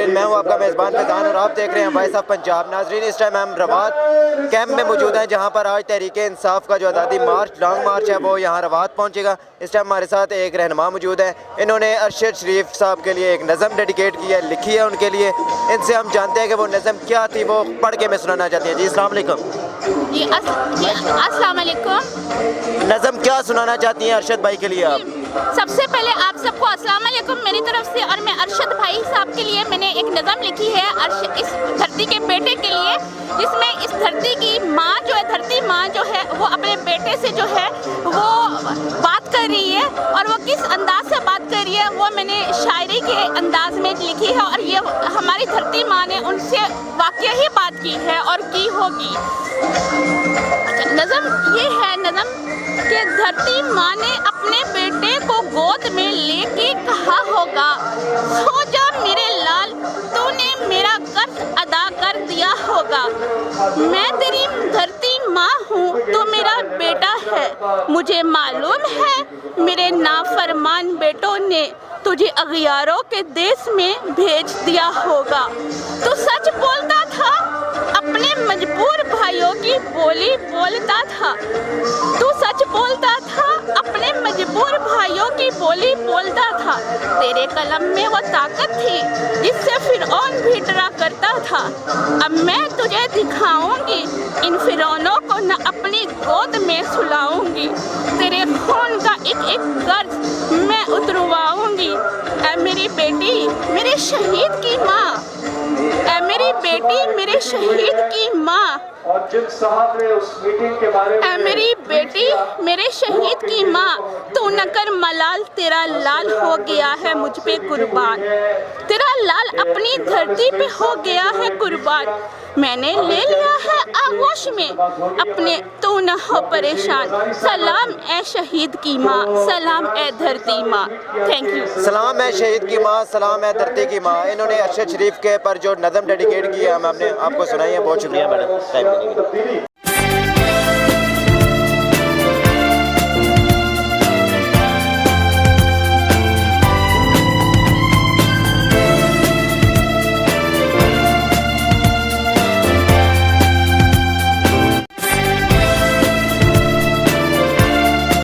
नाजरीन, मैं हूँ आपका मेज़बान फैज़ान और आप देख रहे हैं वॉइस ऑफ पंजाब। नाजरीन, इस टाइम हम रवात कैंप में मौजूद हैं जहाँ पर आज तहरीक इंसाफ का जो आज़ादी मार्च लॉन्ग मार्च है वो यहाँ रवात पहुँचेगा। इस टाइम हमारे साथ एक रहनुमा मौजूद है। इन्होंने अरशद शरीफ साहब के लिए एक नज़म डेडिकेट की है, लिखी है उनके लिए। इनसे हम जानते हैं कि वो नज़म क्या थी, वो पढ़ के मैं सुनाना चाहती हैं। जी अस्सलाम वालेकुम। जी अस्सलाम वालेकुम। नज़म क्या सुनाना चाहती हैं अरशद भाई के लिए आप? सबसे पहले आप सबको अस्सलाम वालेकुम मेरी तरफ से। और मैं अरशद भाई साहब के लिए मैंने एक नज़म लिखी है इस धरती के बेटे के लिए, जिसमें इस धरती की माँ जो है, धरती माँ जो है, वो अपने बेटे से जो है वो बात कर रही है। और वो किस अंदाज से बात कर रही है वो मैंने शायरी के अंदाज में लिखी है। और ये हमारी धरती माँ ने उनसे वाकई ही बात की है और की होगी। नज़म ये है नज़म कि धरती माँ ने अपने बेटे को गोद में लेके कहा होगा, सो जा मेरे लाल, तूने मेरा कर्ज अदा कर दिया होगा। मैं तेरी धरती माँ हूँ, तो मेरा बेटा है। मुझे मालूम है मेरे नाफरमान बेटों ने तुझे अगियारों के देश में भेज दिया होगा। तू सच बोलता था, अपने मजबूर भाइयों की बोली बोलता था। तू सच बोलता था, अपने मजबूर भाइयों की बोली बोलता था। तेरे कलम में वो ताकत थी जिससे फिरौन भी डरा करता था। अब मैं तुझे दिखाऊंगी, इन फिरौनों को न अपनी गोद में सुलाऊंगी। तेरे खून का एक एक कर्ज मैं उतरवाऊंगी। ऐ मेरी बेटी मेरे शहीद की माँ, ऐ मेरी बेटी मेरे शहीद की माँ, और जिन साहब ने उस मीटिंग के बारे में, मेरी बेटी मेरे शहीद की माँ, तू न कर मलाल, तेरा लाल हो गया है मुझ पे कुर्बान। तेरा लाल अपनी धरती पे हो गया है कुर्बान। मैंने ले लिया है आगोश में अपने, तू न हो परेशान। सलाम ए शहीद की माँ, सलाम ए धरती माँ। Thank you. सलाम है शहीद की माँ, सलाम है धरती की माँ। इन्होंने अरशद शरीफ के पर जो नज़म डेडिकेट की है हमने आपको सुनाई है। बहुत शुक्रिया मैडम टाइम देने के लिए।